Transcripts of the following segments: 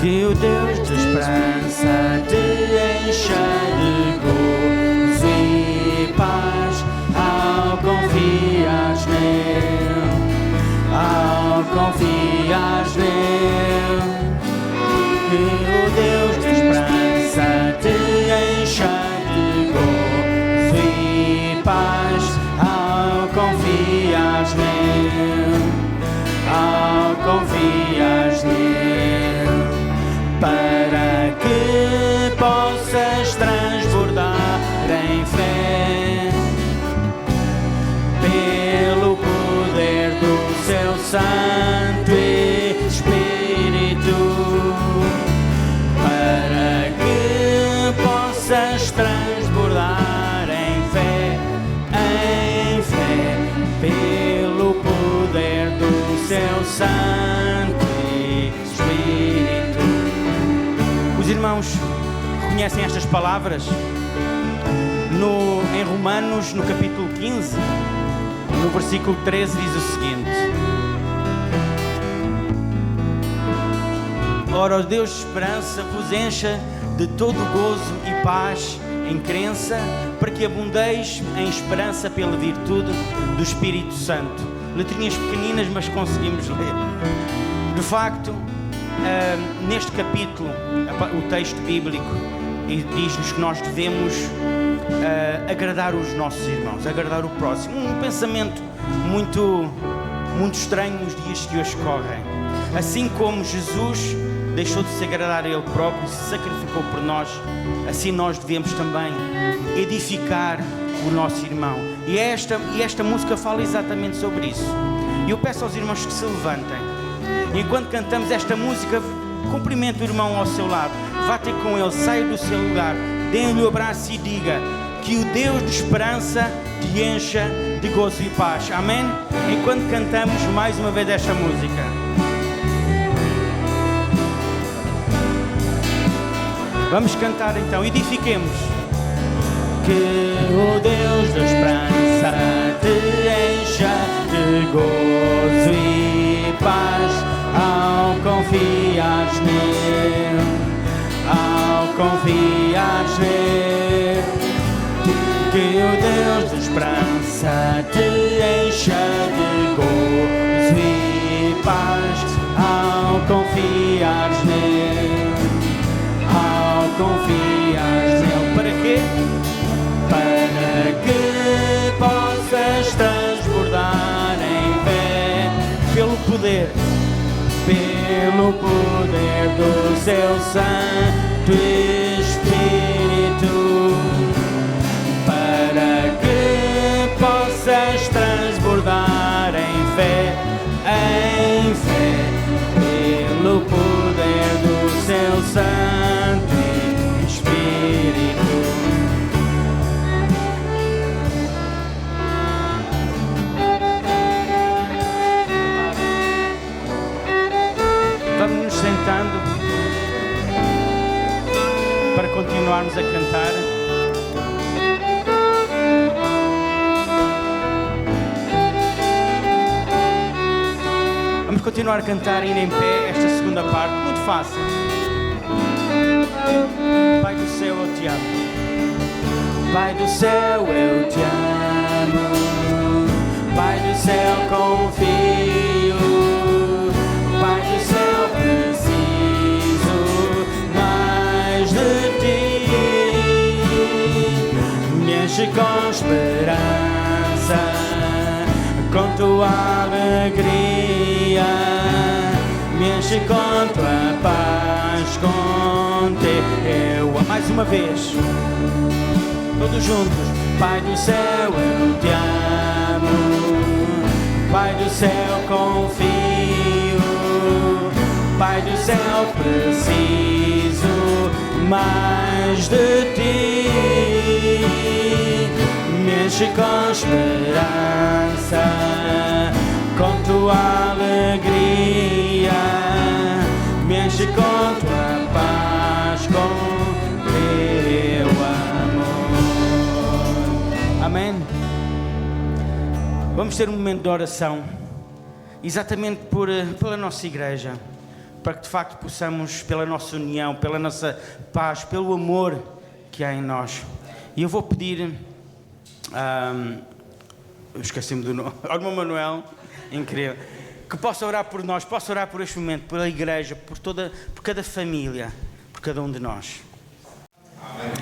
Que o Deus de esperança te encha de gozo e paz ao confias nele, ao confias nele. Que o Deus de esperança te encha de gozo e paz ao confias nele, ao confias nele, para que possas transbordar em fé pelo poder do seu Santo Espírito, para que possas transbordar em fé pelo poder do seu Santo Espírito. Os irmãos conhecem estas palavras? Em Romanos, no capítulo 15, no versículo 13, diz o seguinte: Ora, o Deus de esperança vos encha de todo gozo e paz em crença, para que abundeis em esperança pela virtude do Espírito Santo. Letrinhas pequeninas, mas conseguimos ler. De facto, neste capítulo, o texto bíblico diz-nos que nós devemos agradar os nossos irmãos, agradar o próximo. Um pensamento muito estranho nos dias que hoje correm. Assim como Jesus deixou de se agradar a Ele próprio e se sacrificou por nós, assim nós devemos também edificar o nosso irmão. E esta música fala exatamente sobre isso. E eu peço aos irmãos que se levantem. E enquanto cantamos esta música, cumprimente o irmão ao seu lado. Vá ter com ele, saia do seu lugar, dê-lhe o abraço e diga que o Deus de esperança te encha de gozo e paz. Amém? Enquanto cantamos mais uma vez esta música. Vamos cantar então, edifiquemos. Que o Deus da esperança te encha de gozo e paz ao confias nele, ao confias nele. Que o Deus da esperança te encha de gozo e paz ao confias nele, ao confias nele. Para quê? Para que possas transbordar em fé pelo poder do seu Santo Espírito, para que possas transbordar em fé pelo poder do seu Santo Espírito. Vamos nos sentando para continuarmos a cantar. Vamos continuar a cantar ainda em pé esta segunda parte, muito fácil. Pai do céu, eu te amo. Pai do céu, eu te amo. Pai do céu, confio. Pai do céu, preciso mais de ti. Me enche com esperança, com tua alegria. Me enche com tua paz, com teu. Mais uma vez, todos juntos. Pai do céu, eu te amo. Pai do céu, confio. Pai do céu, preciso mais de ti. Me enche com esperança, com tua alegria. Me enche com tua paz, com teu amor. Amém? Vamos ter um momento de oração, exatamente pela nossa igreja, para que de facto possamos, pela nossa união, pela nossa paz, pelo amor que há em nós. E eu vou pedir, eu esqueci-me do nome, ao irmão Manuel, incrível, que possa orar por nós, possa orar por este momento, pela igreja, por cada família, por cada um de nós.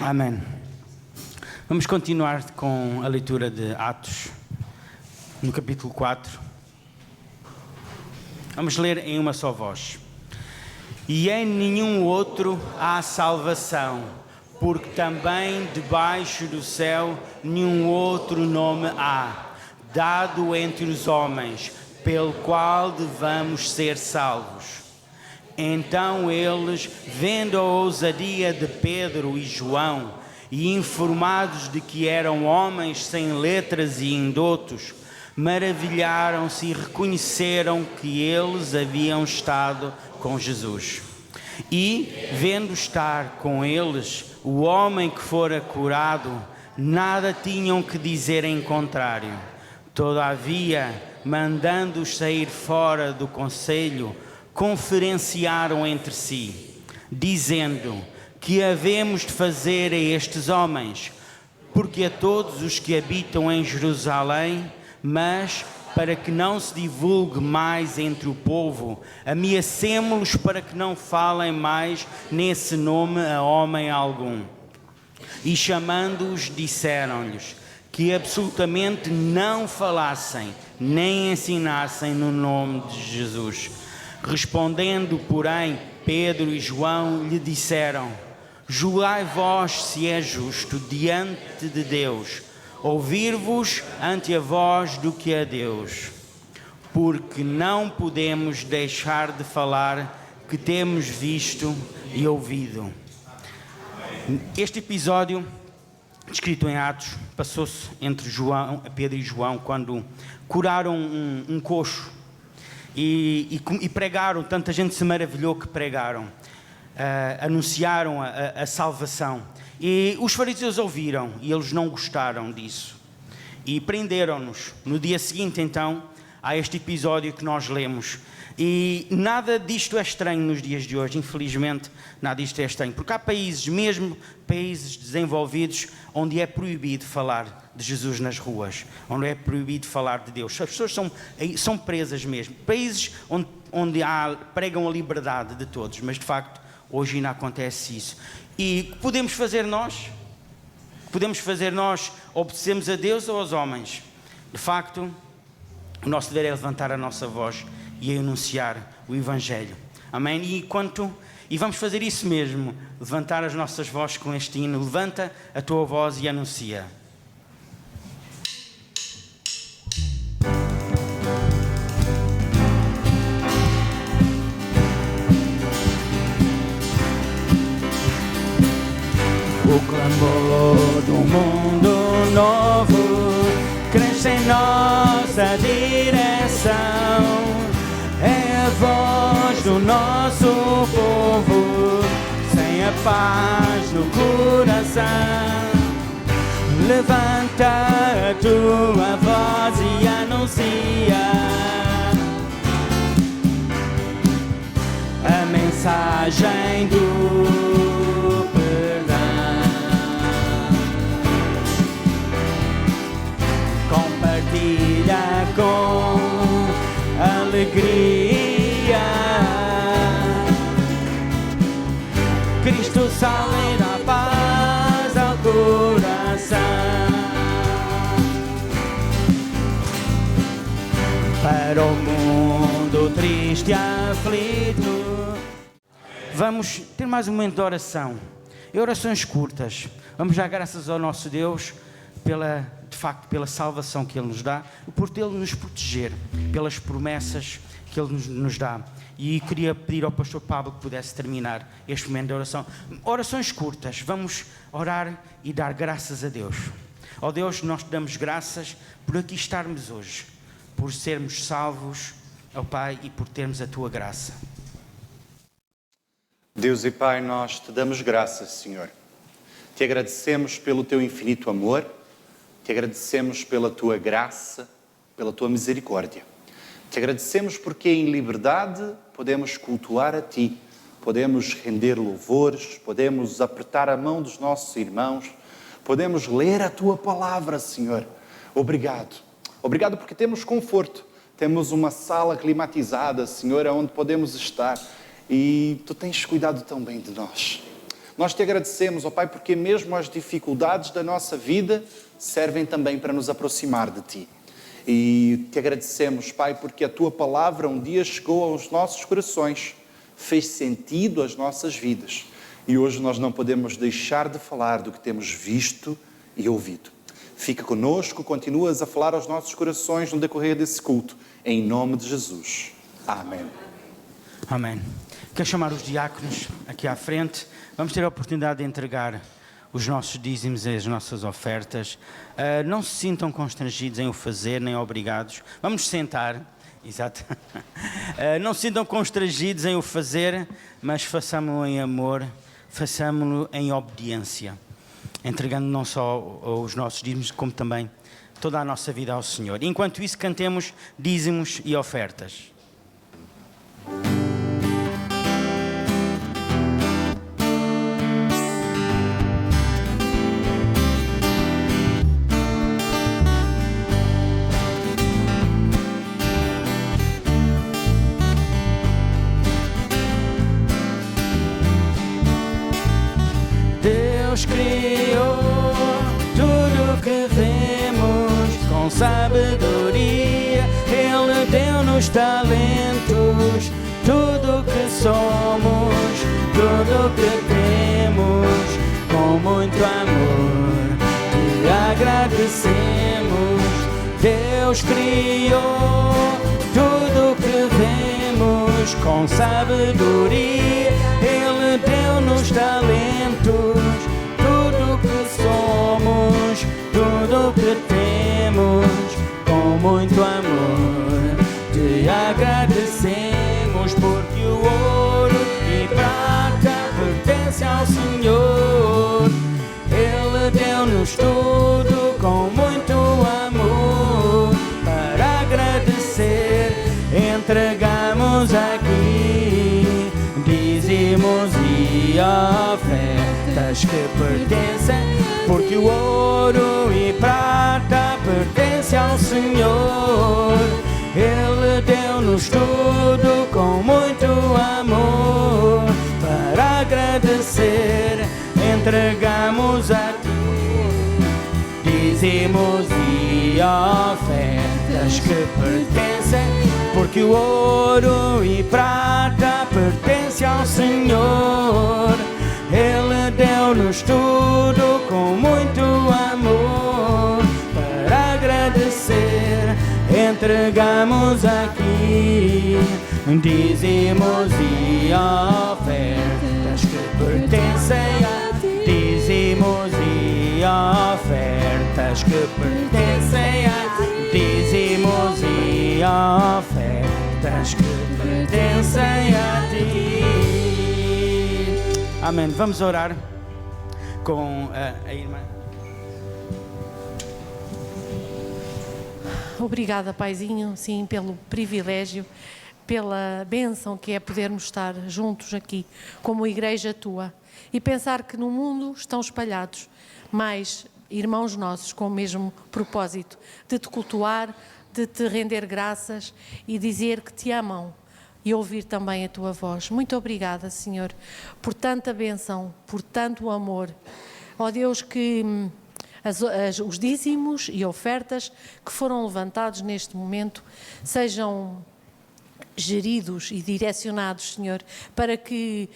Amém. Vamos continuar com a leitura de Atos, no capítulo 4. Vamos ler em uma só voz. E em nenhum outro há salvação, porque também debaixo do céu nenhum outro nome há, dado entre os homens, pelo qual devamos ser salvos. Então eles, vendo a ousadia de Pedro e João, e informados de que eram homens sem letras e indotos, maravilharam-se e reconheceram que eles haviam estado com Jesus. E, vendo estar com eles o homem que fora curado, nada tinham que dizer em contrário. Todavia, mandando-os sair fora do conselho, conferenciaram entre si, dizendo: que havemos de fazer a estes homens? Porque a todos os que habitam em Jerusalém, mas para que não se divulgue mais entre o povo, ameacemo-los para que não falem mais nesse nome a homem algum. E chamando-os, disseram-lhes que absolutamente não falassem, nem ensinassem no nome de Jesus. Respondendo, porém, Pedro e João lhe disseram: julgai vós se é justo diante de Deus ouvir-vos ante a vós do que a Deus, porque não podemos deixar de falar que temos visto e ouvido. Este episódio, descrito em Atos, passou-se entre Pedro e João, quando curaram um coxo e pregaram. Tanta gente se maravilhou que pregaram, anunciaram a salvação. E os fariseus ouviram e eles não gostaram disso e prenderam-nos. No dia seguinte, então, há este episódio que nós lemos. E nada disto é estranho nos dias de hoje, infelizmente, nada disto é estranho, porque há países, mesmo países desenvolvidos, onde é proibido falar de Jesus nas ruas, onde é proibido falar de Deus. As pessoas são presas mesmo. Países onde pregam a liberdade de todos, mas de facto hoje ainda acontece isso. E o que podemos fazer nós? Podemos fazer nós, obedecemos a Deus ou aos homens? De facto, o nosso dever é levantar a nossa voz e anunciar o Evangelho. Amém? E vamos fazer isso mesmo, levantar as nossas vozes com este hino. Levanta a tua voz e anuncia. O clamor do mundo novo cresce em nossa direção. É a voz do nosso povo, sem a paz no coração. Levanta a tua voz e anuncia a mensagem do compartilha com alegria. Cristo sal e dá paz ao coração. Para o mundo triste e aflito. Vamos ter mais um momento de oração. E orações curtas. Vamos dar graças ao nosso Deus de facto, pela salvação que Ele nos dá, por Ele nos proteger, pelas promessas que Ele nos dá. E queria pedir ao pastor Pablo que pudesse terminar este momento de oração. Orações curtas, vamos orar e dar graças a Deus. Ó Deus, nós te damos graças por aqui estarmos hoje, por sermos salvos, ó Pai, e por termos a Tua graça. Deus e Pai, nós te damos graças, Senhor. Te agradecemos pelo Teu infinito amor, te agradecemos pela Tua graça, pela Tua misericórdia. Te agradecemos porque em liberdade podemos cultuar a Ti, podemos render louvores, podemos apertar a mão dos nossos irmãos, podemos ler a Tua palavra, Senhor. Obrigado. Obrigado porque temos conforto, temos uma sala climatizada, Senhor, onde podemos estar e Tu tens cuidado tão bem de nós. Nós Te agradecemos, ó Pai, porque mesmo as dificuldades da nossa vida servem também para nos aproximar de Ti. E Te agradecemos, Pai, porque a Tua palavra um dia chegou aos nossos corações, fez sentido às nossas vidas. E hoje nós não podemos deixar de falar do que temos visto e ouvido. Fica conosco, continuas a falar aos nossos corações no decorrer desse culto. Em nome de Jesus. Amém. Amém. Quero chamar os diáconos aqui à frente. Vamos ter a oportunidade de entregar os nossos dízimos e as nossas ofertas. Não se sintam constrangidos em o fazer, nem obrigados. Vamos sentar. Exato. Não se sintam constrangidos em o fazer, mas façamo-lo em amor, façamo-lo em obediência, entregando não só os nossos dízimos, como também toda a nossa vida ao Senhor. Enquanto isso, cantemos dízimos e ofertas. Deus criou tudo que vemos com sabedoria. Ele deu-nos talentos, tudo que somos, tudo que temos. Com muito amor te agradecemos. Deus criou tudo que vemos com sabedoria. Ele deu-nos talentos, tudo que somos, tudo que temos. Com muito amor te agradecemos, porque o ouro e prata pertence ao Senhor. Ele deu-nos tudo com muito amor. Para agradecer, entregamos aqui dízimos e ofertas que pertencem, porque o ouro e prata pertence ao Senhor. Ele deu-nos tudo com muito amor. Para agradecer, entregamos a Ti dízimos e ofertas que pertencem, porque o ouro e prata pertence ao Senhor. Ele deu-nos tudo com muito amor. Para agradecer, entregamos aqui dízimos e ofertas que pertencem a Ti. Dízimos e ofertas que pertencem a Ti. Dízimos e ofertas que pertencem a Ti. Amém. Vamos orar com a irmã. Obrigada, Paizinho, sim, pelo privilégio, pela bênção que é podermos estar juntos aqui como igreja Tua e pensar que no mundo estão espalhados mais irmãos nossos com o mesmo propósito de Te cultuar, de Te render graças e dizer que Te amam e ouvir também a Tua voz. Muito obrigada, Senhor, por tanta bênção, por tanto amor. Ó Deus, que os dízimos e ofertas que foram levantados neste momento sejam geridos e direcionados, Senhor, para que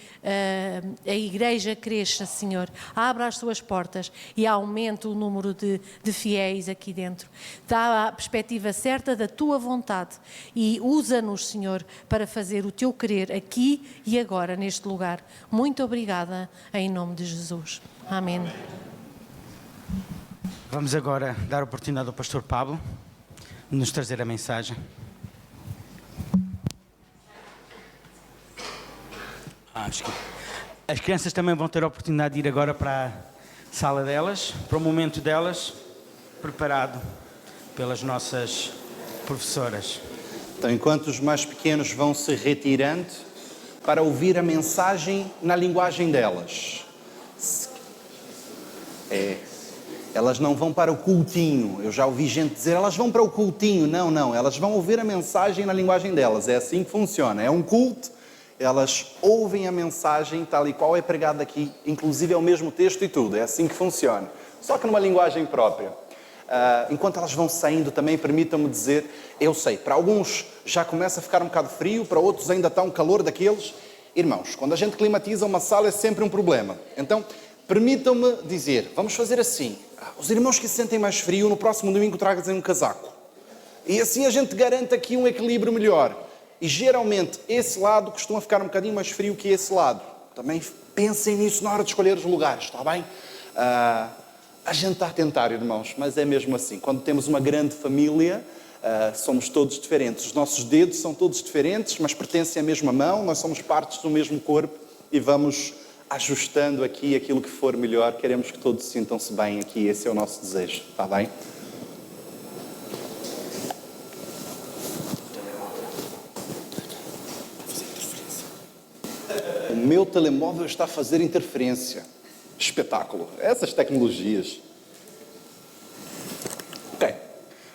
a Igreja cresça, Senhor, abra as suas portas e aumente o número de fiéis aqui dentro. Dá a perspectiva certa da Tua vontade e usa-nos, Senhor, para fazer o Teu querer aqui e agora, neste lugar. Muito obrigada, em nome de Jesus. Amém. Vamos agora dar a oportunidade ao pastor Pablo de nos trazer a mensagem. Acho que as crianças também vão ter a oportunidade de ir agora para a sala delas, para o momento delas, preparado pelas nossas professoras. Então, enquanto os mais pequenos vão se retirando para ouvir a mensagem na linguagem delas. Elas não vão para o cultinho. Eu já ouvi gente dizer, elas vão para o cultinho. Não, elas vão ouvir a mensagem na linguagem delas. É assim que funciona. É um culto, elas ouvem a mensagem tal e qual é pregada aqui. Inclusive é o mesmo texto e tudo. É assim que funciona. Só que numa linguagem própria. Enquanto elas vão saindo também, permitam-me dizer, eu sei, para alguns já começa a ficar um bocado frio, para outros ainda está um calor daqueles. Irmãos, quando a gente climatiza uma sala é sempre um problema. Então, permitam-me dizer, vamos fazer assim, os irmãos que se sentem mais frio, no próximo domingo tragam um casaco. E assim a gente garante aqui um equilíbrio melhor. E geralmente esse lado costuma ficar um bocadinho mais frio que esse lado. Também pensem nisso na hora de escolher os lugares, está bem? A gente está a tentar, irmãos, mas é mesmo assim. Quando temos uma grande família, somos todos diferentes. Os nossos dedos são todos diferentes, mas pertencem à mesma mão. Nós somos partes do mesmo corpo e vamos ajustando aqui aquilo que for melhor. Queremos que todos sintam-se bem aqui. Esse é o nosso desejo, está bem? O meu telemóvel está a fazer interferência. Espetáculo. Essas tecnologias. Ok.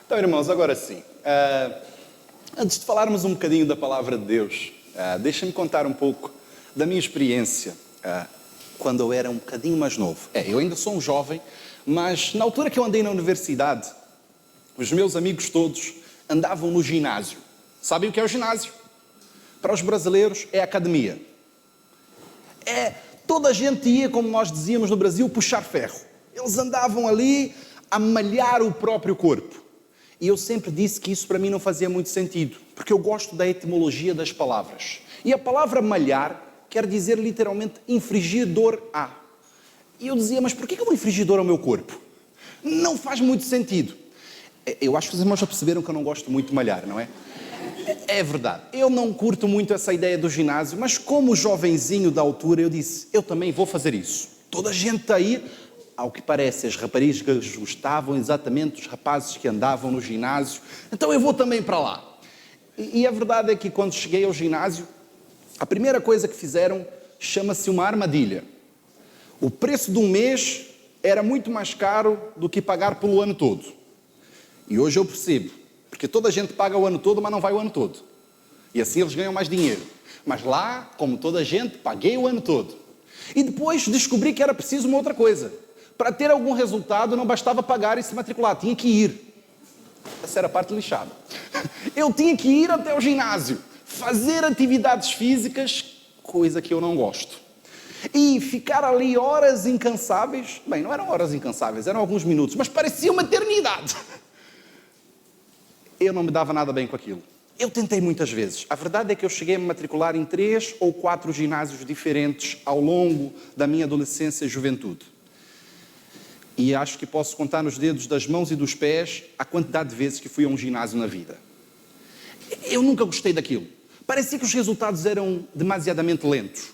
Então, irmãos, agora sim. Antes de falarmos um bocadinho da palavra de Deus, deixem-me contar um pouco da minha experiência quando eu era um bocadinho mais novo. Eu ainda sou um jovem, mas na altura que eu andei na universidade, os meus amigos todos andavam no ginásio. Sabem o que é o ginásio? Para os brasileiros é academia. Toda a gente ia, como nós dizíamos no Brasil, puxar ferro. Eles andavam ali a malhar o próprio corpo. E eu sempre disse que isso para mim não fazia muito sentido, porque eu gosto da etimologia das palavras. E a palavra malhar quer dizer literalmente infligir dor a. E eu dizia, mas porquê que eu vou infligir dor ao meu corpo? Não faz muito sentido. Eu acho que os irmãos já perceberam que eu não gosto muito de malhar, não é? É verdade, eu não curto muito essa ideia do ginásio, mas como jovenzinho da altura, eu disse, eu também vou fazer isso. Toda a gente aí, ao que parece, as raparigas gostavam exatamente dos rapazes que andavam no ginásio, então eu vou também para lá. E a verdade é que quando cheguei ao ginásio, a primeira coisa que fizeram chama-se uma armadilha. O preço de um mês era muito mais caro do que pagar pelo ano todo. E hoje eu percebo. Porque toda a gente paga o ano todo, mas não vai o ano todo. E assim eles ganham mais dinheiro. Mas lá, como toda a gente, paguei o ano todo. E depois descobri que era preciso uma outra coisa. Para ter algum resultado, não bastava pagar e se matricular, tinha que ir. Essa era a parte lixada. Eu tinha que ir até o ginásio, fazer atividades físicas, coisa que eu não gosto. E ficar ali horas incansáveis. Bem, não eram horas incansáveis, eram alguns minutos, mas parecia uma eternidade. Eu não me dava nada bem com aquilo. Eu tentei muitas vezes. A verdade é que eu cheguei a me matricular em 3 ou 4 ginásios diferentes ao longo da minha adolescência e juventude. E acho que posso contar nos dedos das mãos e dos pés a quantidade de vezes que fui a um ginásio na vida. Eu nunca gostei daquilo. Parecia que os resultados eram demasiadamente lentos.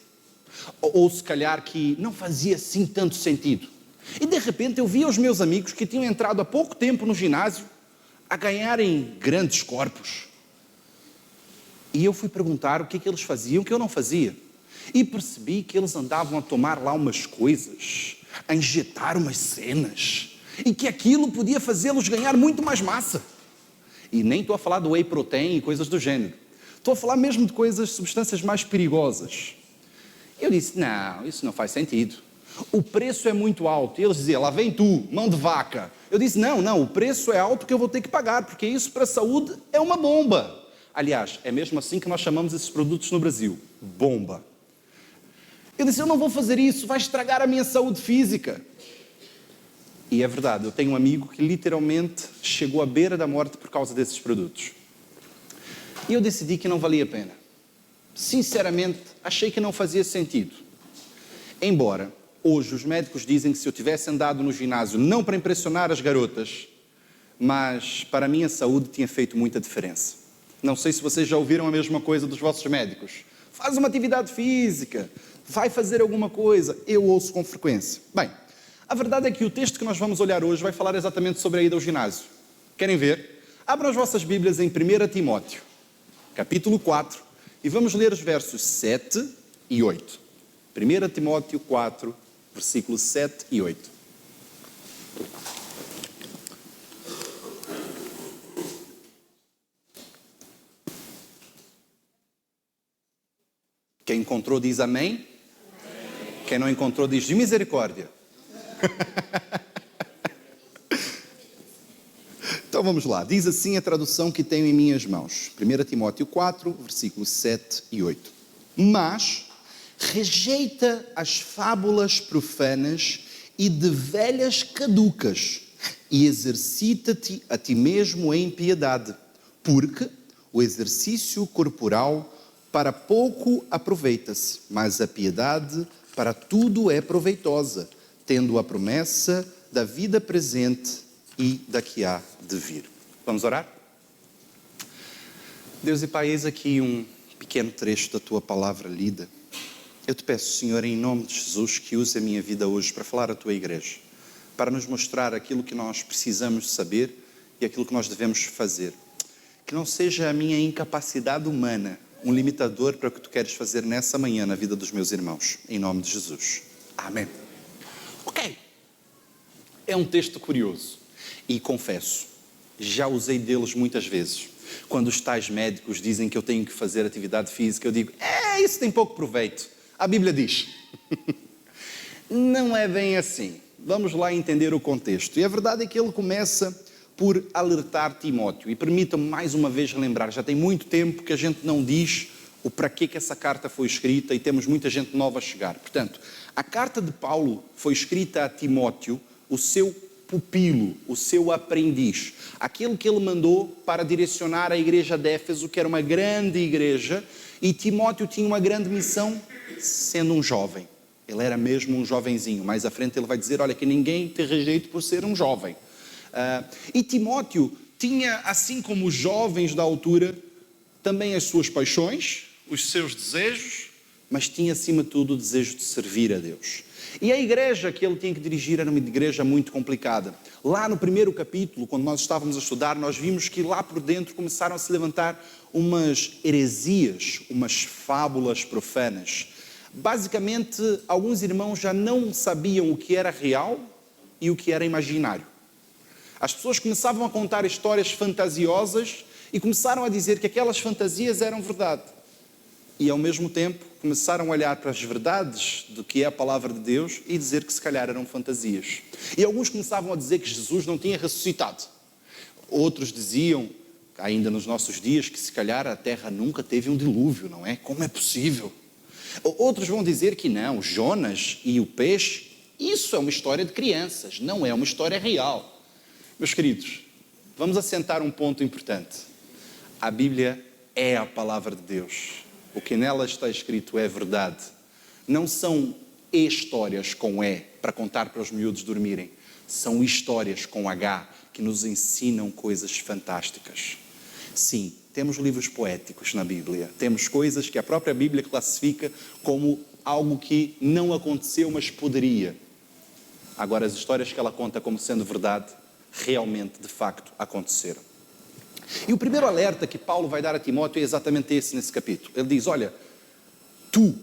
Ou se calhar que não fazia assim tanto sentido. E de repente eu via os meus amigos que tinham entrado há pouco tempo no ginásio a ganharem grandes corpos. E eu fui perguntar o que é que eles faziam que eu não fazia. E percebi que eles andavam a tomar lá umas coisas, a injetar umas cenas, e que aquilo podia fazê-los ganhar muito mais massa. E nem estou a falar do whey protein e coisas do gênero. Estou a falar mesmo de coisas, substâncias mais perigosas. Eu disse, não, isso não faz sentido. O preço é muito alto. E eles diziam, lá vem tu, mão de vaca. Eu disse, não, o preço é alto que eu vou ter que pagar, porque isso para a saúde é uma bomba. Aliás, é mesmo assim que nós chamamos esses produtos no Brasil, bomba. Eu disse, eu não vou fazer isso, vai estragar a minha saúde física. E é verdade, eu tenho um amigo que literalmente chegou à beira da morte por causa desses produtos. E eu decidi que não valia a pena. Sinceramente, achei que não fazia sentido. Embora hoje os médicos dizem que se eu tivesse andado no ginásio, não para impressionar as garotas, mas para a minha saúde tinha feito muita diferença. Não sei se vocês já ouviram a mesma coisa dos vossos médicos. Faz uma atividade física, vai fazer alguma coisa. Eu ouço com frequência. Bem, a verdade é que o texto que nós vamos olhar hoje vai falar exatamente sobre a ida ao ginásio. Querem ver? Abram as vossas Bíblias em 1 Timóteo. capítulo 4, e vamos ler os versos 7 e 8. 1 Timóteo 4, versículos 7 e 8. Quem encontrou diz amém. Amém. Quem não encontrou diz de misericórdia. Então vamos lá. Diz assim a tradução que tenho em minhas mãos. 1 Timóteo 4, versículos 7 e 8. Mas rejeita as fábulas profanas e de velhas caducas e exercita-te a ti mesmo em piedade, porque o exercício corporal para pouco aproveita-se, mas a piedade para tudo é proveitosa, tendo a promessa da vida presente e da que há de vir. Vamos orar? Deus e Pai, eis aqui um pequeno trecho da Tua palavra lida. Eu te peço, Senhor, em nome de Jesus, que use a minha vida hoje para falar à Tua igreja, para nos mostrar aquilo que nós precisamos saber e aquilo que nós devemos fazer. Que não seja a minha incapacidade humana um limitador para o que Tu queres fazer nessa manhã na vida dos meus irmãos. Em nome de Jesus. Amém. Ok. É um texto curioso. E confesso, já usei deles muitas vezes. Quando os tais médicos dizem que eu tenho que fazer atividade física, eu digo, isso tem pouco proveito. A Bíblia diz. Não é bem assim. Vamos lá entender o contexto. E a verdade é que ele começa por alertar Timóteo. E permitam-me mais uma vez relembrar, já tem muito tempo que a gente não diz o para que essa carta foi escrita e temos muita gente nova a chegar. Portanto, a carta de Paulo foi escrita a Timóteo, o seu pupilo, o seu aprendiz, aquele que ele mandou para direcionar a igreja de Éfeso, que era uma grande igreja, e Timóteo tinha uma grande missão, sendo um jovem. Ele era mesmo um jovenzinho. Mais à frente ele vai dizer, olha, que ninguém te rejeite por ser um jovem. E Timóteo tinha, assim como os jovens da altura, também as suas paixões, os seus desejos, mas tinha acima de tudo o desejo de servir a Deus. E a igreja que ele tinha que dirigir era uma igreja muito complicada. Lá no primeiro capítulo, quando nós estávamos a estudar, nós vimos que lá por dentro começaram a se levantar umas heresias, umas fábulas profanas. Basicamente, alguns irmãos já não sabiam o que era real e o que era imaginário. As pessoas começavam a contar histórias fantasiosas e começaram a dizer que aquelas fantasias eram verdade. E ao mesmo tempo começaram a olhar para as verdades do que é a palavra de Deus e dizer que se calhar eram fantasias. E alguns começavam a dizer que Jesus não tinha ressuscitado. Outros diziam, ainda nos nossos dias, que se calhar a terra nunca teve um dilúvio, não é? Como é possível? Outros vão dizer que não, Jonas e o peixe, isso é uma história de crianças, não é uma história real. Meus queridos, vamos assentar um ponto importante. A Bíblia é a palavra de Deus. O que nela está escrito é verdade. Não são histórias com E para contar para os miúdos dormirem. São histórias com H que nos ensinam coisas fantásticas. Sim, temos livros poéticos na Bíblia. Temos coisas que a própria Bíblia classifica como algo que não aconteceu, mas poderia. Agora, as histórias que ela conta como sendo verdade, realmente, de facto, aconteceram. E o primeiro alerta que Paulo vai dar a Timóteo é exatamente esse nesse capítulo. Ele diz, olha, tu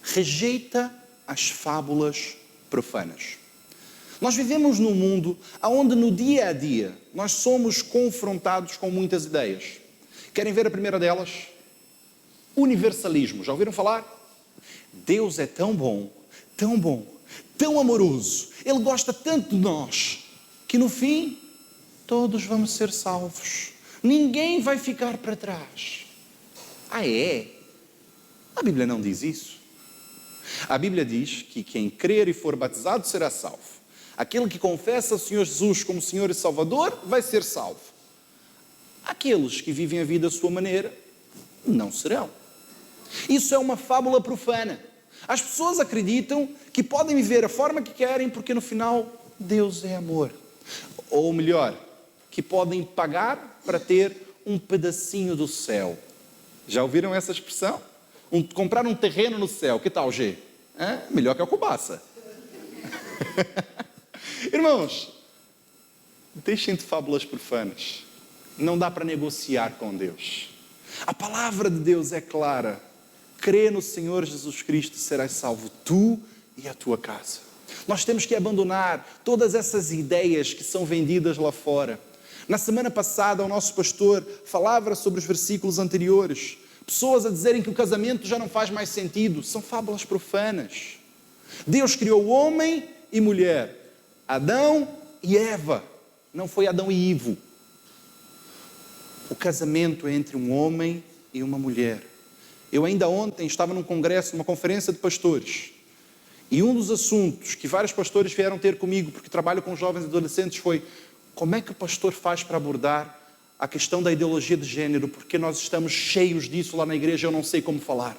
rejeita as fábulas profanas. Nós vivemos num mundo onde no dia a dia nós somos confrontados com muitas ideias. Querem ver a primeira delas? Universalismo. Já ouviram falar? Deus é tão bom, tão amoroso. Ele gosta tanto de nós que no fim todos vamos ser salvos. Ninguém vai ficar para trás. Ah, é? A Bíblia não diz isso. A Bíblia diz que quem crer e for batizado será salvo. Aquele que confessa o Senhor Jesus como Senhor e Salvador vai ser salvo. Aqueles que vivem a vida à sua maneira não serão. Isso é uma fábula profana. As pessoas acreditam que podem viver a forma que querem porque no final Deus é amor. Ou melhor, que podem pagar para ter um pedacinho do céu. Já ouviram essa expressão? Comprar um terreno no céu. Que tal, G? Melhor que a cobaça. Irmãos, deixem de fábulas profanas. Não dá para negociar com Deus. A palavra de Deus é clara. Crê no Senhor Jesus Cristo e serás salvo tu e a tua casa. Nós temos que abandonar todas essas ideias que são vendidas lá fora. Na semana passada, o nosso pastor falava sobre os versículos anteriores. Pessoas a dizerem que o casamento já não faz mais sentido. São fábulas profanas. Deus criou homem e mulher. Adão e Eva. Não foi Adão e Ivo. O casamento é entre um homem e uma mulher. Eu ainda ontem estava num congresso, numa conferência de pastores. E um dos assuntos que vários pastores vieram ter comigo, porque trabalho com jovens e adolescentes, foi como é que o pastor faz para abordar a questão da ideologia de género, porque nós estamos cheios disso lá na igreja, eu não sei como falar.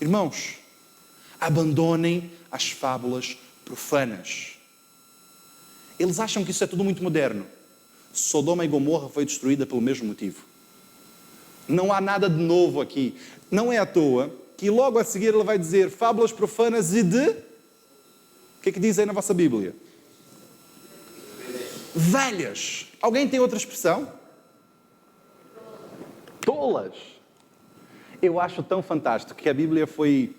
Irmãos, abandonem as fábulas profanas. Eles acham que isso é tudo muito moderno. Sodoma e Gomorra foi destruída pelo mesmo motivo. Não há nada de novo aqui. Não é à toa que logo a seguir ele vai dizer fábulas profanas e de... O que é que diz aí na vossa Bíblia? Velhas. Alguém tem outra expressão? Tolas. Eu acho tão fantástico que a Bíblia foi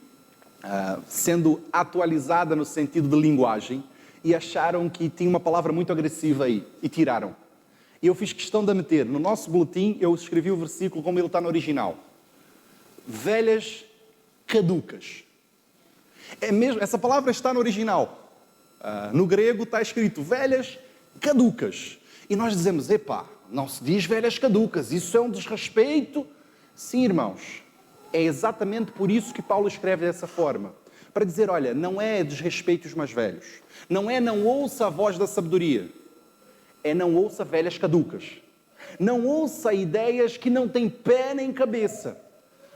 sendo atualizada no sentido de linguagem e acharam que tinha uma palavra muito agressiva aí e tiraram. E eu fiz questão de a meter. No nosso boletim eu escrevi o versículo como ele está no original. Velhas caducas. É mesmo, essa palavra está no original. No grego está escrito velhas caducas. E nós dizemos, epá, não se diz velhas caducas, isso é um desrespeito. Sim, irmãos, é exatamente por isso que Paulo escreve dessa forma. Para dizer, olha, não é desrespeito os mais velhos. Não é não ouça a voz da sabedoria. É não ouça velhas caducas. Não ouça ideias que não têm pé nem cabeça.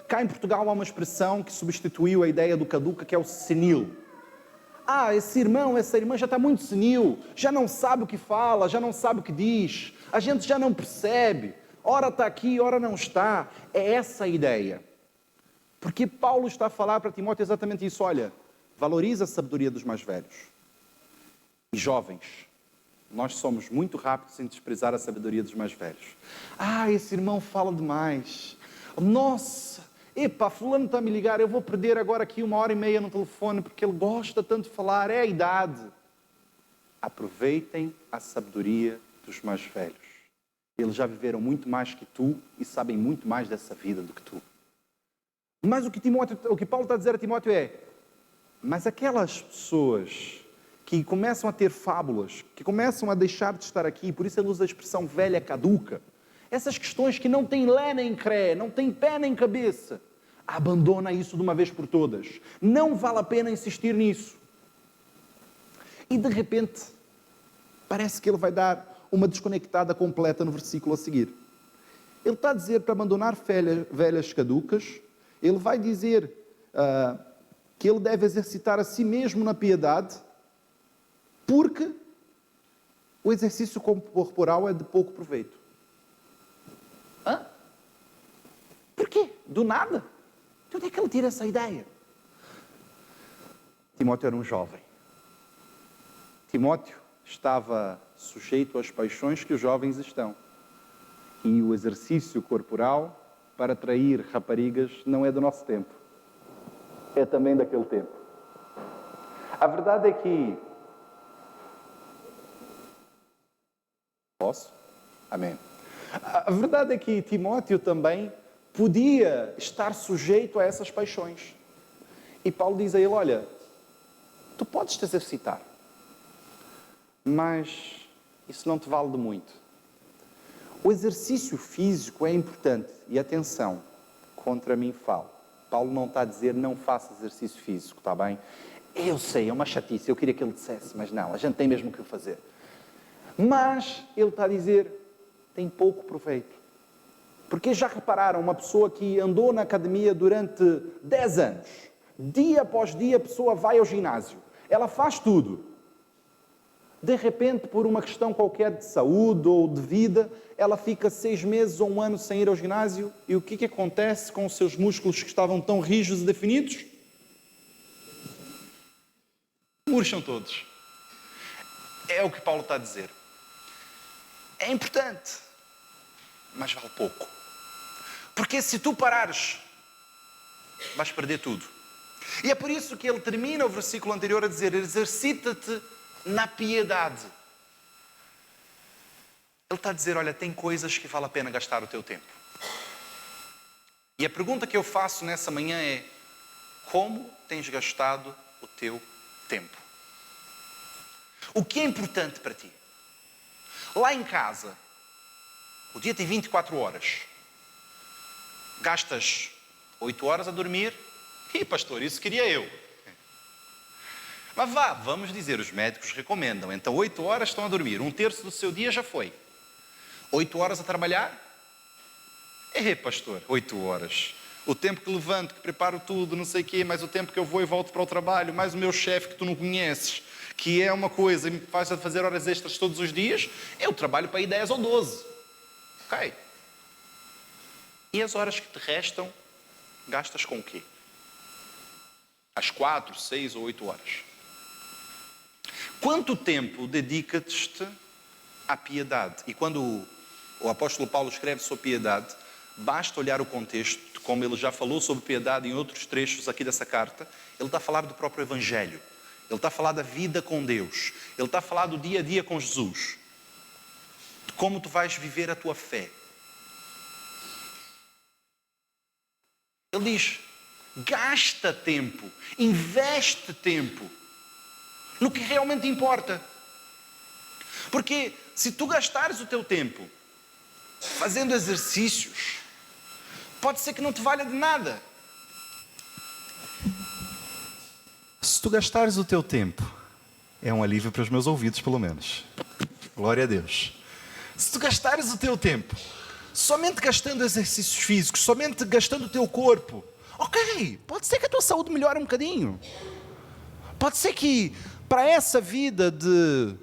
Cá em Portugal há uma expressão que substituiu a ideia do caduca, que é o senil. Esse irmão, essa irmã já está muito senil, já não sabe o que fala, já não sabe o que diz, a gente já não percebe, ora está aqui, ora não está. É essa a ideia. Porque Paulo está a falar para Timóteo exatamente isso, olha, valoriza a sabedoria dos mais velhos. E jovens, nós somos muito rápidos em desprezar a sabedoria dos mais velhos. Esse irmão fala demais. Nossa, fulano está a me ligar, eu vou perder agora aqui 1h30 no telefone, porque ele gosta tanto de falar, é a idade. Aproveitem a sabedoria dos mais velhos. Eles já viveram muito mais que tu e sabem muito mais dessa vida do que tu. Mas o que Paulo está a dizer a Timóteo é, mas aquelas pessoas que começam a ter fábulas, que começam a deixar de estar aqui, por isso ele usa a expressão velha caduca, essas questões que não têm lé nem cré, não têm pé nem cabeça, abandona isso de uma vez por todas. Não vale a pena insistir nisso. E de repente, parece que ele vai dar uma desconectada completa no versículo a seguir. Ele está a dizer para abandonar velhas caducas, ele vai dizer que ele deve exercitar a si mesmo na piedade, porque o exercício corporal é de pouco proveito. Por quê? Do nada. De onde é que ele tira essa ideia? Timóteo era um jovem. Timóteo estava sujeito às paixões que os jovens estão. E o exercício corporal para atrair raparigas não é do nosso tempo. É também daquele tempo. A verdade é que... Posso? Amém. A verdade é que Timóteo também podia estar sujeito a essas paixões. E Paulo diz a ele, olha, tu podes te exercitar, mas isso não te vale de muito. O exercício físico é importante. E atenção, contra mim falo. Paulo não está a dizer não faça exercício físico, está bem? Eu sei, é uma chatice, eu queria que ele dissesse, mas não, a gente tem mesmo que o fazer. Mas ele está a dizer, tem pouco proveito. Porque já repararam, uma pessoa que andou na academia durante 10 anos, dia após dia a pessoa vai ao ginásio, ela faz tudo. De repente, por uma questão qualquer de saúde ou de vida, ela fica 6 meses ou 1 ano sem ir ao ginásio, e o que acontece com os seus músculos que estavam tão rígidos e definidos? Murcham todos. É o que Paulo está a dizer. É importante. mais vale pouco. Porque se tu parares, vais perder tudo. E é por isso que ele termina o versículo anterior a dizer: exercita-te na piedade. Ele está a dizer: olha, tem coisas que vale a pena gastar o teu tempo. E a pergunta que eu faço nessa manhã é: como tens gastado o teu tempo? O que é importante para ti? Lá em casa, o dia tem 24 horas. Gastas 8 horas a dormir. Ih, pastor, isso queria eu. Mas vamos dizer, os médicos recomendam. Então 8 horas estão a dormir. 1/3 do seu dia já foi. 8 horas a trabalhar? Pastor, 8 horas. O tempo que levanto, que preparo tudo, não sei o quê, mais o tempo que eu vou e volto para o trabalho, mais o meu chefe que tu não conheces, que é uma coisa e me faz fazer horas extras todos os dias, eu trabalho para aí 10 ou 12. Ok. E as horas que te restam, gastas com o quê? Às 4, 6 ou 8 horas. Quanto tempo dedicas-te à piedade? E quando o apóstolo Paulo escreve sobre piedade, basta olhar o contexto, como ele já falou sobre piedade em outros trechos aqui dessa carta. Ele está a falar do próprio Evangelho. Ele está a falar da vida com Deus. Ele está a falar do dia a dia com Jesus. De como tu vais viver a tua fé. Ele diz: gasta tempo, investe tempo no que realmente importa. Porque se tu gastares o teu tempo fazendo exercícios, pode ser que não te valha de nada. Se tu gastares o teu tempo, é um alívio para os meus ouvidos, pelo menos. Glória a Deus. Se tu gastares o teu tempo somente gastando exercícios físicos, somente gastando o teu corpo, ok, pode ser que a tua saúde melhore um bocadinho. Pode ser que para essa vida de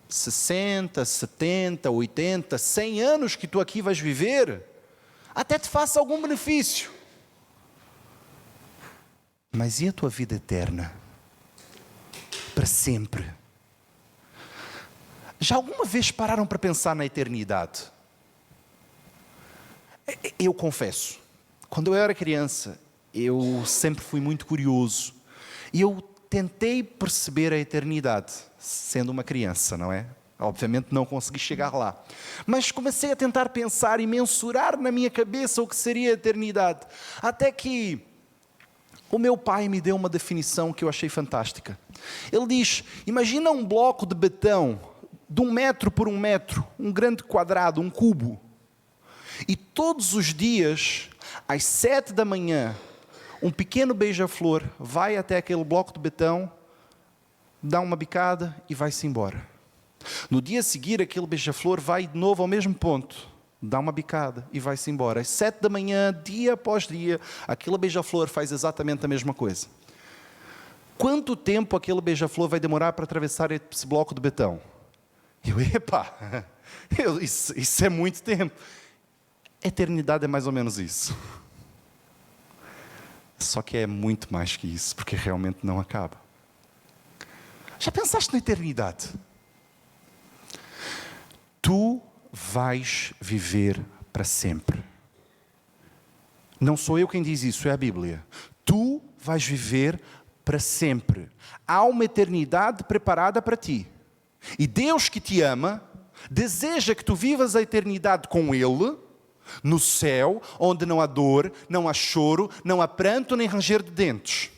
60, 70, 80, 100 anos que tu aqui vais viver, até te faça algum benefício. Mas e a tua vida eterna? Para sempre? Já alguma vez pararam para pensar na eternidade? Eu confesso, quando eu era criança, eu sempre fui muito curioso. E eu tentei perceber a eternidade, sendo uma criança, não é? Obviamente não consegui chegar lá. Mas comecei a tentar pensar e mensurar na minha cabeça o que seria a eternidade. Até que o meu pai me deu uma definição que eu achei fantástica. Ele diz: imagina um bloco de betão de 1 metro por 1 metro, um grande quadrado, um cubo. E todos os dias, às 7 da manhã, um pequeno beija-flor vai até aquele bloco de betão, dá uma bicada e vai-se embora. No dia a seguir, aquele beija-flor vai de novo ao mesmo ponto, dá uma bicada e vai-se embora. Às 7 da manhã, dia após dia, aquele beija-flor faz exatamente a mesma coisa. Quanto tempo aquele beija-flor vai demorar para atravessar esse bloco de betão? Isso é muito tempo. Eternidade é mais ou menos isso. Só que é muito mais que isso, porque realmente não acaba. Já pensaste na eternidade? Tu vais viver para sempre. Não sou eu quem diz isso, é a Bíblia. Tu vais viver para sempre. Há uma eternidade preparada para ti. E Deus que te ama, deseja que tu vivas a eternidade com Ele, no céu, onde não há dor, não há choro, não há pranto, nem ranger de dentes.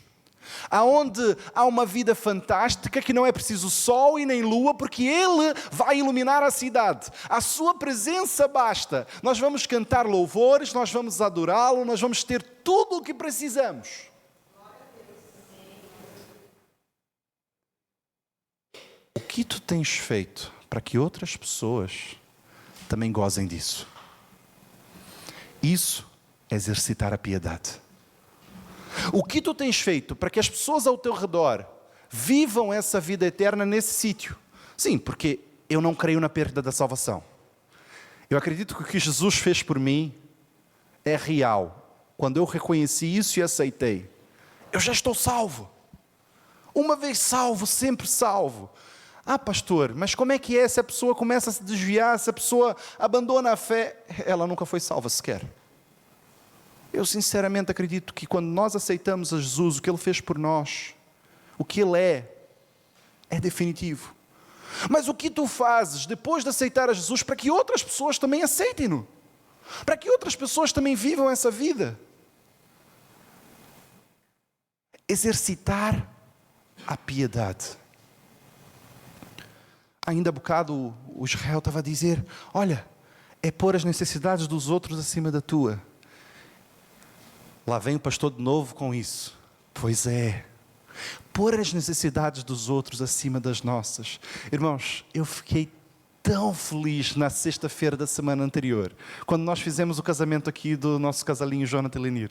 Aonde há uma vida fantástica, que não é preciso sol e nem lua, porque Ele vai iluminar a cidade. A sua presença basta. Nós vamos cantar louvores, nós vamos adorá-lo, nós vamos ter tudo o que precisamos. O que tu tens feito para que outras pessoas também gozem disso? Isso é exercitar a piedade. O que tu tens feito para que as pessoas ao teu redor vivam essa vida eterna nesse sítio? Sim, porque eu não creio na perda da salvação. Eu acredito que o que Jesus fez por mim é real. Quando eu reconheci isso e aceitei, eu já estou salvo. Uma vez salvo, sempre salvo. Ah, pastor, mas como é que é se a pessoa começa a se desviar, se a pessoa abandona a fé? Ela nunca foi salva sequer. Eu sinceramente acredito que quando nós aceitamos a Jesus, o que Ele fez por nós, o que Ele é definitivo. Mas o que tu fazes depois de aceitar a Jesus para que outras pessoas também aceitem-no? Para que outras pessoas também vivam essa vida? Exercitar a piedade. Ainda há bocado o Israel estava a dizer, olha, é pôr as necessidades dos outros acima da tua. Lá vem o pastor de novo com isso. Pois é, pôr as necessidades dos outros acima das nossas. Irmãos, eu fiquei tão feliz na sexta-feira da semana anterior, quando nós fizemos o casamento aqui do nosso casalinho Jonathan e Lenir.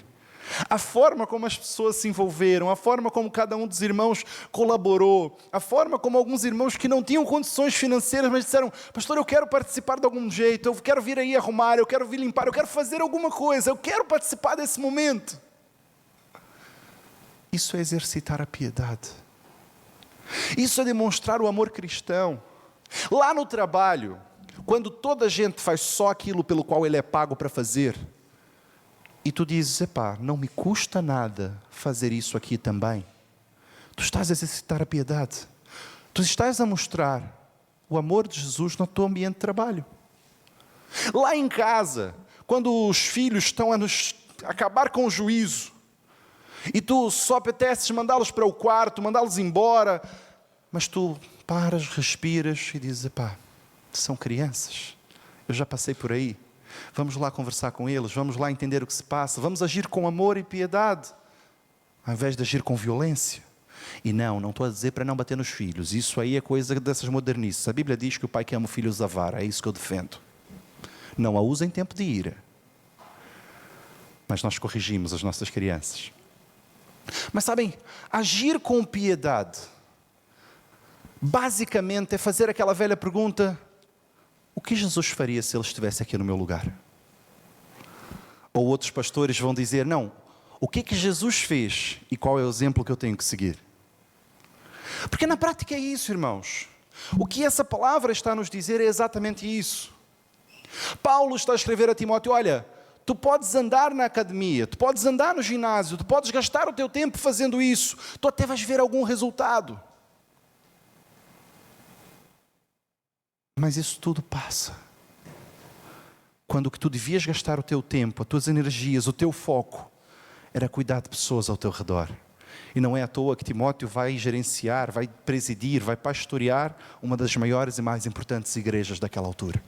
A forma como as pessoas se envolveram, a forma como cada um dos irmãos colaborou, a forma como alguns irmãos que não tinham condições financeiras, mas disseram, pastor, eu quero participar de algum jeito, eu quero vir aí arrumar, eu quero vir limpar, eu quero fazer alguma coisa, eu quero participar desse momento. Isso é exercitar a piedade. Isso é demonstrar o amor cristão. Lá no trabalho, quando toda a gente faz só aquilo pelo qual ele é pago para fazer, e tu dizes, epá, não me custa nada fazer isso aqui também. Tu estás a exercitar a piedade. Tu estás a mostrar o amor de Jesus no teu ambiente de trabalho. Lá em casa, quando os filhos estão a nos acabar com o juízo, e tu só apeteces mandá-los para o quarto, mandá-los embora, mas tu paras, respiras e dizes, epá, são crianças, eu já passei por aí. Vamos lá conversar com eles, vamos lá entender o que se passa, vamos agir com amor e piedade, ao invés de agir com violência. E não estou a dizer para não bater nos filhos, isso aí é coisa dessas modernices. A Bíblia diz que o pai que ama o filho usa a vara, é isso que eu defendo. Não a usa em tempo de ira, mas nós corrigimos as nossas crianças. Mas sabem, agir com piedade, basicamente é fazer aquela velha pergunta, o que Jesus faria se Ele estivesse aqui no meu lugar? Ou outros pastores vão dizer, não, o que é que Jesus fez e qual é o exemplo que eu tenho que seguir? Porque na prática é isso, irmãos. O que essa palavra está a nos dizer é exatamente isso. Paulo está a escrever a Timóteo, olha, tu podes andar na academia, tu podes andar no ginásio, tu podes gastar o teu tempo fazendo isso, tu até vais ver algum resultado. Mas isso tudo passa. Quando o que tu devias gastar o teu tempo, as tuas energias, o teu foco, era cuidar de pessoas ao teu redor. E não é à toa que Timóteo vai gerenciar, vai presidir, vai pastorear uma das maiores e mais importantes igrejas daquela altura.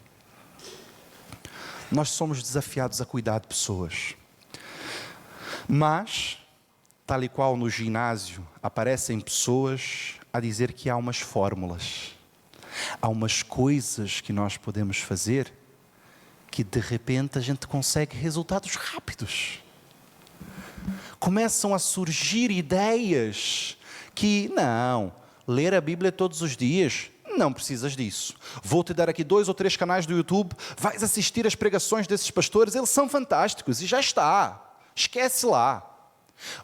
Nós somos desafiados a cuidar de pessoas. Mas, tal e qual no ginásio, aparecem pessoas a dizer que há umas fórmulas. Há umas coisas que nós podemos fazer que de repente a gente consegue resultados rápidos. Começam a surgir ideias que, não, ler a Bíblia todos os dias, não precisas disso. Vou-te dar aqui 2 ou 3 canais do YouTube, vais assistir às pregações desses pastores, eles são fantásticos e já está. Esquece lá.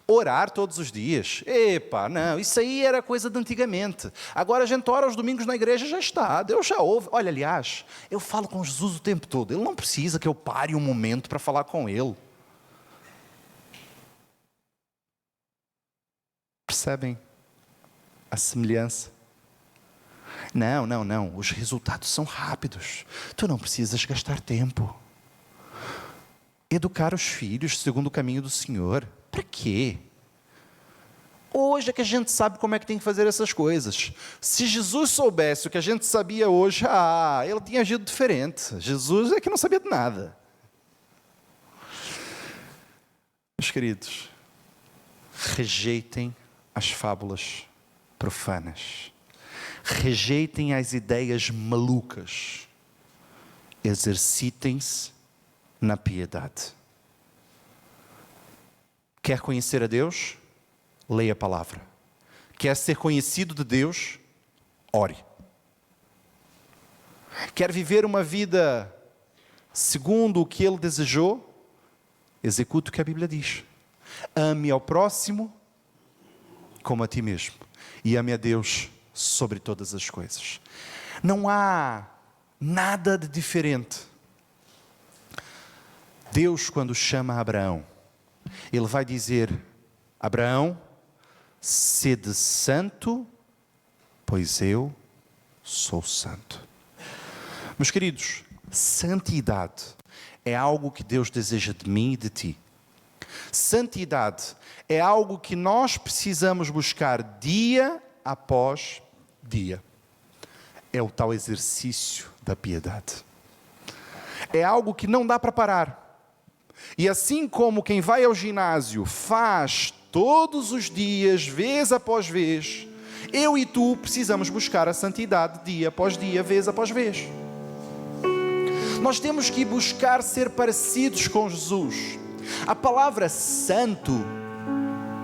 Orar todos os dias, epá, não, isso aí era coisa de antigamente. Agora a gente ora aos domingos na igreja, já está, Deus já ouve. Olha, aliás, eu falo com Jesus o tempo todo, Ele não precisa que eu pare um momento para falar com Ele. Percebem a semelhança? Não, os resultados são rápidos, tu não precisas gastar tempo. Educar os filhos segundo o caminho do Senhor, para quê? Hoje é que a gente sabe como é que tem que fazer essas coisas. Se Jesus soubesse o que a gente sabia hoje, Ele tinha agido diferente. Jesus é que não sabia de nada. Meus queridos, rejeitem as fábulas profanas. Rejeitem as ideias malucas. Exercitem-se na piedade. Quer conhecer a Deus? Leia a palavra. Quer ser conhecido de Deus? Ore. Quer viver uma vida segundo o que Ele desejou? Execute o que a Bíblia diz. Ame ao próximo como a ti mesmo. E ame a Deus sobre todas as coisas. Não há nada de diferente. Deus, quando chama Abraão, Ele vai dizer: Abraão, sede santo, pois eu sou santo. Meus queridos, santidade é algo que Deus deseja de mim e de ti. Santidade é algo que nós precisamos buscar dia após dia. É o tal exercício da piedade. É algo que não dá para parar. E assim como quem vai ao ginásio faz todos os dias, vez após vez, eu e tu precisamos buscar a santidade dia após dia, vez após vez. Nós temos que buscar ser parecidos com Jesus. A palavra santo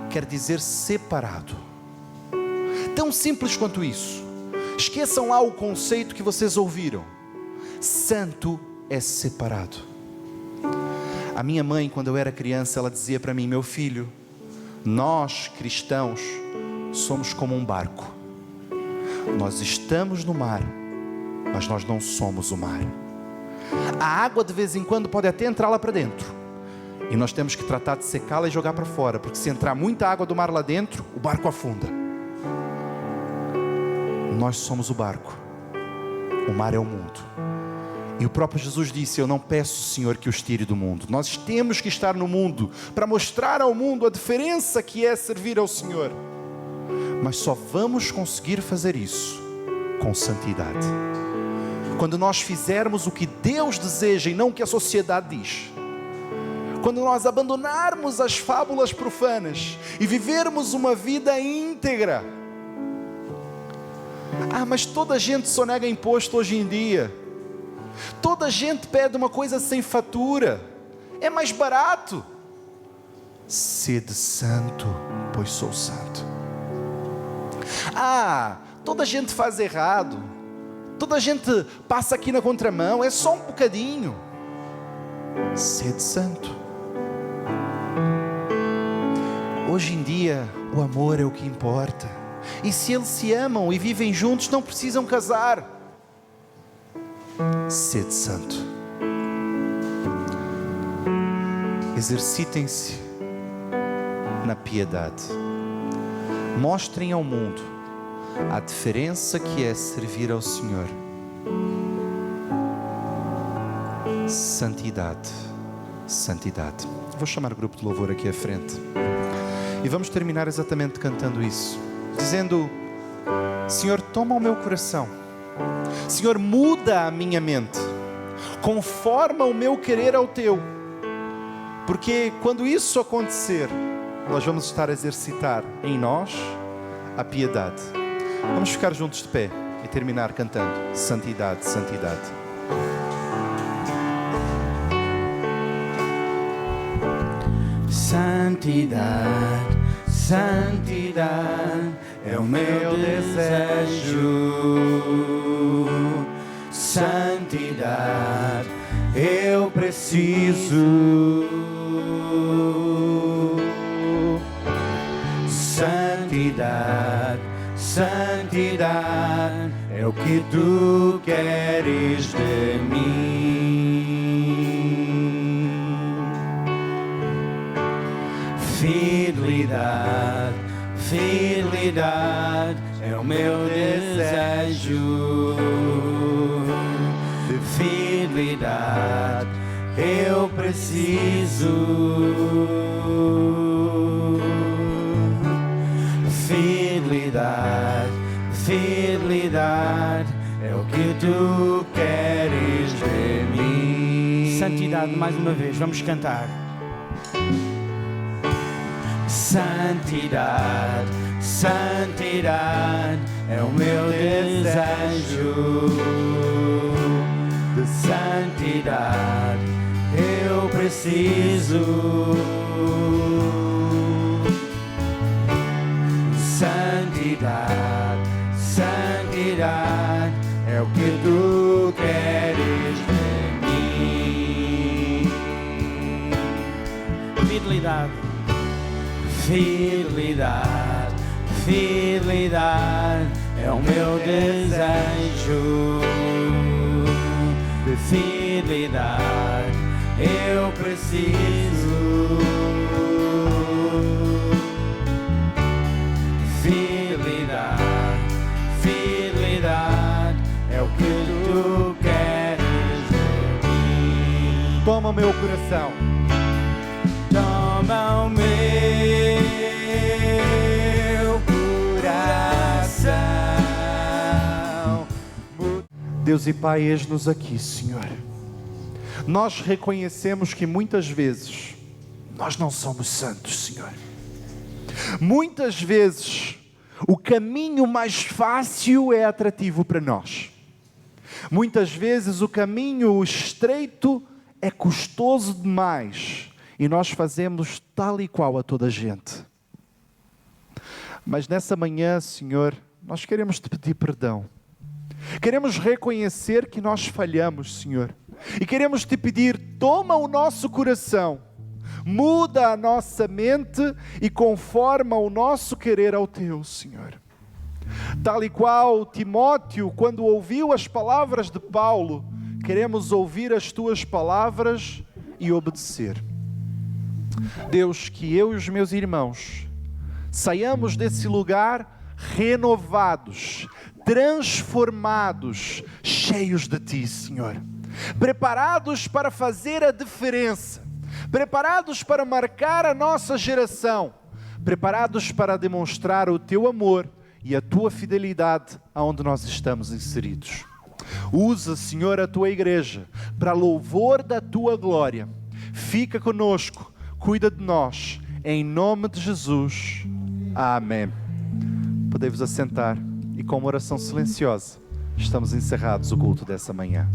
quer dizer separado. Tão simples quanto isso. Esqueçam lá o conceito que vocês ouviram. Santo é separado. A minha mãe, quando eu era criança, ela dizia para mim: meu filho, nós cristãos somos como um barco. Nós estamos no mar, mas nós não somos o mar. A água de vez em quando pode até entrar lá para dentro, e nós temos que tratar de secá-la e jogar para fora, porque se entrar muita água do mar lá dentro, o barco afunda. Nós somos o barco, o mar é o mundo. E o próprio Jesus disse: eu não peço, Senhor, que os tire do mundo. Nós temos que estar no mundo para mostrar ao mundo a diferença que é servir ao Senhor. Mas só vamos conseguir fazer isso com santidade. Quando nós fizermos o que Deus deseja e não o que a sociedade diz. Quando nós abandonarmos as fábulas profanas e vivermos uma vida íntegra. Ah, mas toda a gente sonega imposto hoje em dia. Toda a gente pede uma coisa sem fatura. É mais barato. Sede santo, pois sou santo. Ah, toda a gente faz errado. Toda a gente passa aqui na contramão. É só um bocadinho. Sede santo. Hoje em dia, o amor é o que importa. E se eles se amam e vivem juntos, não precisam casar. Sede santo. Exercitem-se na piedade. Mostrem ao mundo a diferença que é servir ao Senhor. Santidade. Santidade. Vou chamar o grupo de louvor aqui à frente. E vamos terminar exatamente cantando isso. Dizendo: Senhor, toma o meu coração. Senhor, muda a minha mente. Conforma o meu querer ao teu. Porque quando isso acontecer, nós vamos estar a exercitar em nós a piedade. Vamos ficar juntos de pé e terminar cantando: santidade, santidade. Santidade, santidade é o meu desejo. Santidade, eu preciso. Santidade, santidade é o que tu queres de mim. Fidelidade, fidelidade é o meu desejo. De fidelidade eu preciso. Fidelidade, fidelidade é o que tu queres de mim. Santidade, mais uma vez, vamos cantar. Santidade, santidade é o meu desejo. De santidade eu preciso. Santidade, santidade é o que tu queres de mim. Fidelidade, fidelidade, fidelidade é o meu desejo de fidelidade. Eu preciso fidelidade, fidelidade é o que tu queres de mim. Toma o meu coração. Toma o meu coração. Deus e Pai, eis-nos aqui, Senhor. Nós reconhecemos que muitas vezes nós não somos santos, Senhor. Muitas vezes o caminho mais fácil é atrativo para nós. Muitas vezes o caminho estreito é custoso demais e nós fazemos tal e qual a toda a gente. Mas nessa manhã, Senhor, nós queremos te pedir perdão. Queremos reconhecer que nós falhamos, Senhor. E queremos te pedir, toma o nosso coração, muda a nossa mente e conforma o nosso querer ao teu, Senhor. Tal e qual Timóteo, quando ouviu as palavras de Paulo, queremos ouvir as tuas palavras e obedecer. Deus, que eu e os meus irmãos saiamos desse lugar renovados, transformados, cheios de ti, Senhor. Preparados para fazer a diferença, preparados para marcar a nossa geração, preparados para demonstrar o teu amor e a tua fidelidade aonde nós estamos inseridos. Usa, Senhor, a tua igreja para louvor da tua glória. Fica conosco, cuida de nós, em nome de Jesus. Amém. Podem-vos assentar e com uma oração silenciosa estamos encerrados o culto dessa manhã.